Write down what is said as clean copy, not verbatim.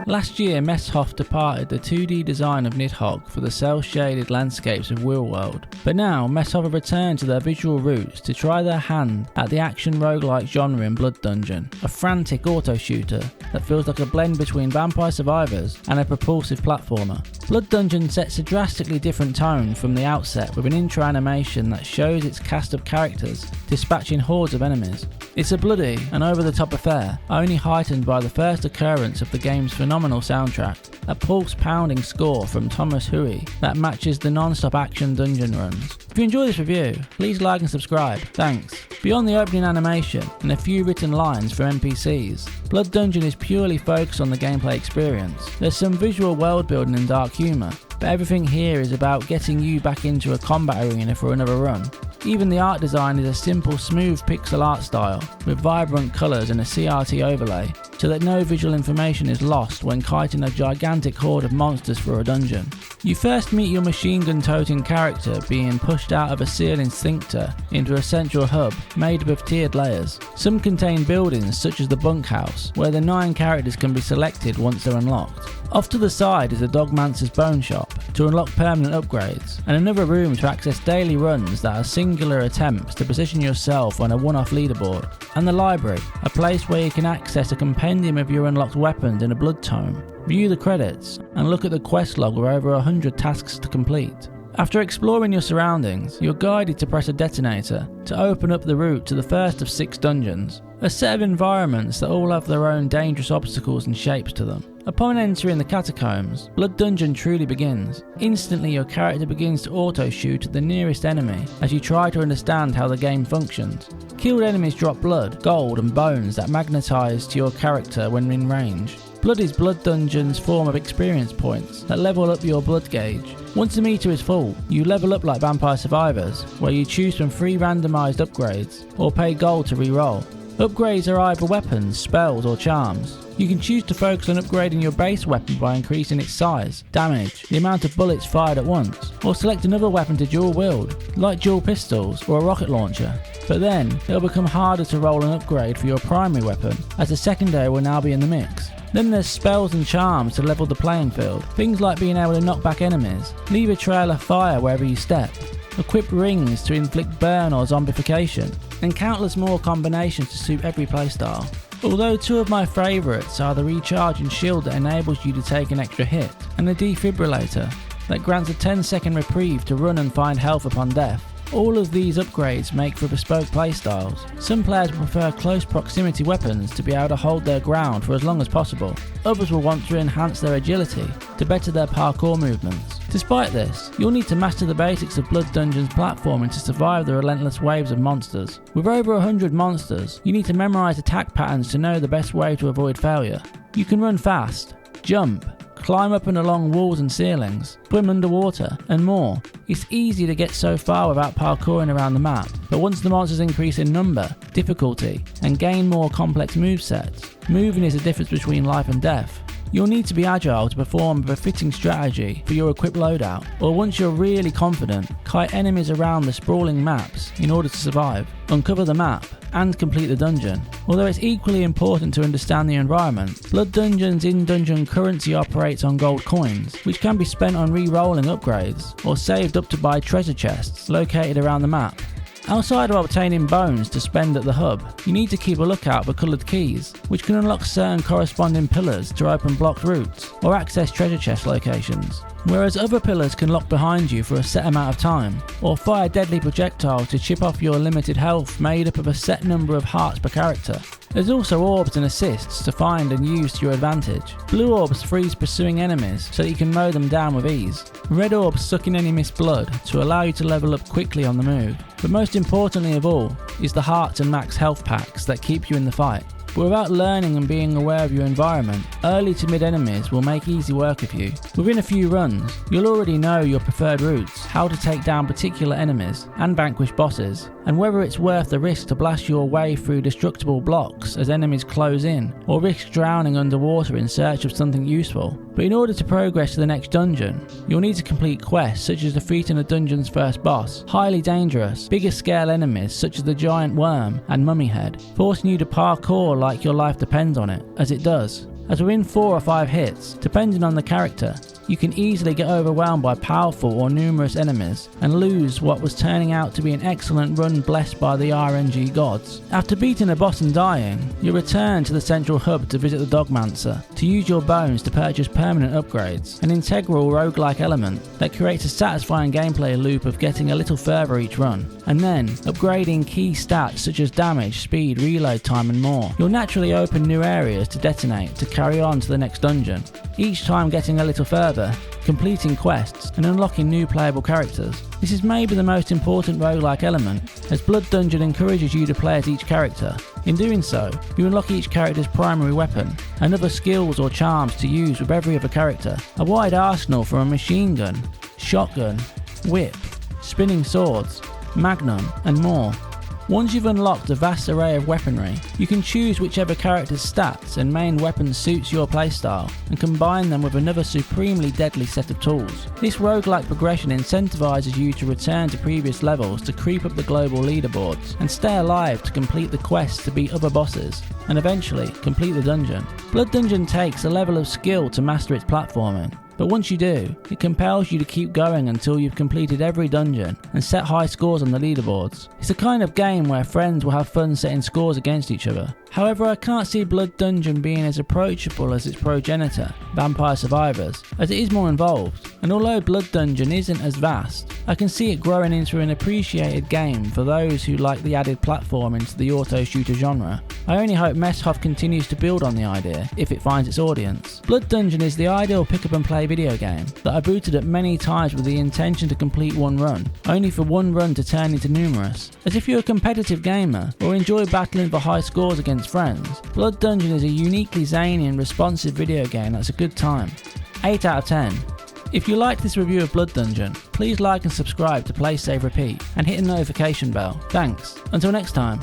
Last year, Messhof departed the 2D design of Nidhogg for the cel-shaded landscapes of Real World, but now Messhof have returned to their visual roots to try their hand at the action roguelike genre in Blood Dungeon, a frantic auto-shooter that feels like a blend between Vampire Survivors and a propulsive platformer. Blood Dungeon sets a drastically different tone from the outset with an intro animation that shows its cast of characters dispatching hordes of enemies. It's a bloody and over-the-top affair, only heightened by the first occurrence of the game's phenomenal soundtrack, a pulse-pounding score from Thomas Hui that matches the non-stop action dungeon runs. If you enjoy this review, please like and subscribe, thanks. Beyond the opening animation and a few written lines from NPCs, Blood Dungeon is purely focused on the gameplay experience. There's some visual world building and dark humour, but everything here is about getting you back into a combat arena for another run. Even the art design is a simple, smooth pixel art style with vibrant colours and a CRT overlay, so that no visual information is lost when kiting a gigantic horde of monsters for a dungeon. You first meet your machine gun toting character being pushed out of a ceiling sphincter into a central hub made up of tiered layers. Some contain buildings such as the bunkhouse, where the 9 characters can be selected once they're unlocked. Off to the side is the Dogmancer's bone shop to unlock permanent upgrades, and another room to access daily runs that are singular attempts to position yourself on a one-off leaderboard. And the library, a place where you can access a compendium of your unlocked weapons in a blood tome, view the credits, and look at the quest log with over 100 tasks to complete. After exploring your surroundings, you're guided to press a detonator to open up the route to the first of 6 dungeons, a set of environments that all have their own dangerous obstacles and shapes to them. Upon entering the catacombs, Blood Dungeon truly begins. Instantly your character begins to auto-shoot at the nearest enemy as you try to understand how the game functions. Killed enemies drop blood, gold and bones that magnetise to your character when in range. Blood is Blood Dungeon's form of experience points that level up your blood gauge. Once the meter is full, you level up like Vampire Survivors, where you choose from 3 randomised upgrades or pay gold to re-roll. Upgrades are either weapons, spells or charms. You can choose to focus on upgrading your base weapon by increasing its size, damage, the amount of bullets fired at once, or select another weapon to dual wield, like dual pistols or a rocket launcher. But then, it'll become harder to roll an upgrade for your primary weapon, as the secondary will now be in the mix. Then there's spells and charms to level the playing field, things like being able to knock back enemies, leave a trail of fire wherever you step, equip rings to inflict burn or zombification, and countless more combinations to suit every playstyle. Although 2 of my favourites are the recharging shield that enables you to take an extra hit, and the defibrillator that grants a 10-second reprieve to run and find health upon death. All of these upgrades make for bespoke playstyles. Some players will prefer close proximity weapons to be able to hold their ground for as long as possible. Others will want to enhance their agility to better their parkour movements. Despite this, you'll need to master the basics of Blood Dungeon's platforming to survive the relentless waves of monsters. With over 100 monsters, you need to memorise attack patterns to know the best way to avoid failure. You can run fast, jump, climb up and along walls and ceilings, swim underwater, and more. It's easy to get so far without parkouring around the map, but once the monsters increase in number, difficulty, and gain more complex movesets, moving is the difference between life and death. You'll need to be agile to perform with a fitting strategy for your equipped loadout, or once you're really confident, kite enemies around the sprawling maps in order to survive, uncover the map, and complete the dungeon. Although it's equally important to understand the environment, Blood Dungeon's in-dungeon currency operates on gold coins, which can be spent on re-rolling upgrades, or saved up to buy treasure chests located around the map. Outside of obtaining bones to spend at the hub, you need to keep a lookout for coloured keys, which can unlock certain corresponding pillars to open blocked routes, or access treasure chest locations. Whereas other pillars can lock behind you for a set amount of time, or fire deadly projectiles to chip off your limited health made up of a set number of hearts per character. There's also orbs and assists to find and use to your advantage. Blue orbs freeze pursuing enemies so that you can mow them down with ease. Red orbs suck in enemy's blood to allow you to level up quickly on the move. But most importantly of all is the hearts and max health packs that keep you in the fight. But without learning and being aware of your environment, early to mid enemies will make easy work of you. Within a few runs, you'll already know your preferred routes, how to take down particular enemies and vanquish bosses, and whether it's worth the risk to blast your way through destructible blocks as enemies close in, or risk drowning underwater in search of something useful. But in order to progress to the next dungeon, you'll need to complete quests such as defeating the dungeon's first boss, highly dangerous, bigger scale enemies such as the giant worm and mummy head, forcing you to parkour like your life depends on it, as it does. as within 4 or 5 hits, depending on the character, you can easily get overwhelmed by powerful or numerous enemies and lose what was turning out to be an excellent run blessed by the RNG gods. After beating a boss and dying, you return to the central hub to visit the Dogmancer, to use your bones to purchase permanent upgrades, an integral roguelike element that creates a satisfying gameplay loop of getting a little further each run, and then upgrading key stats such as damage, speed, reload time and more. You'll naturally open new areas to detonate to carry on to the next dungeon, each time getting a little further, completing quests and unlocking new playable characters. This is maybe the most important roguelike element, as Blood Dungeon encourages you to play as each character. In doing so, you unlock each character's primary weapon, and other skills or charms to use with every other character. A wide arsenal from a machine gun, shotgun, whip, spinning swords, magnum and more. Once you've unlocked a vast array of weaponry, you can choose whichever character's stats and main weapon suits your playstyle and combine them with another supremely deadly set of tools. This roguelike progression incentivizes you to return to previous levels to creep up the global leaderboards and stay alive to complete the quests to beat other bosses and eventually complete the dungeon. Blood Dungeon takes a level of skill to master its platforming, but once you do, it compels you to keep going until you've completed every dungeon and set high scores on the leaderboards. It's a kind of game where friends will have fun setting scores against each other. However, I can't see Blood Dungeon being as approachable as its progenitor, Vampire Survivors, as it is more involved, and although Blood Dungeon isn't as vast, I can see it growing into an appreciated game for those who like the added platform into the auto shooter genre. I only hope Messhof continues to build on the idea, if it finds its audience. Blood Dungeon is the ideal pick up and play video game that I booted up many times with the intention to complete one run, only for one run to turn into numerous. As if you're a competitive gamer, or enjoy battling for high scores against friends, Blood Dungeon is a uniquely zany and responsive video game that's a good time. 8 out of 10. If you liked this review of Blood Dungeon, please like and subscribe to Play Save Repeat and hit the notification bell. Thanks. Until next time.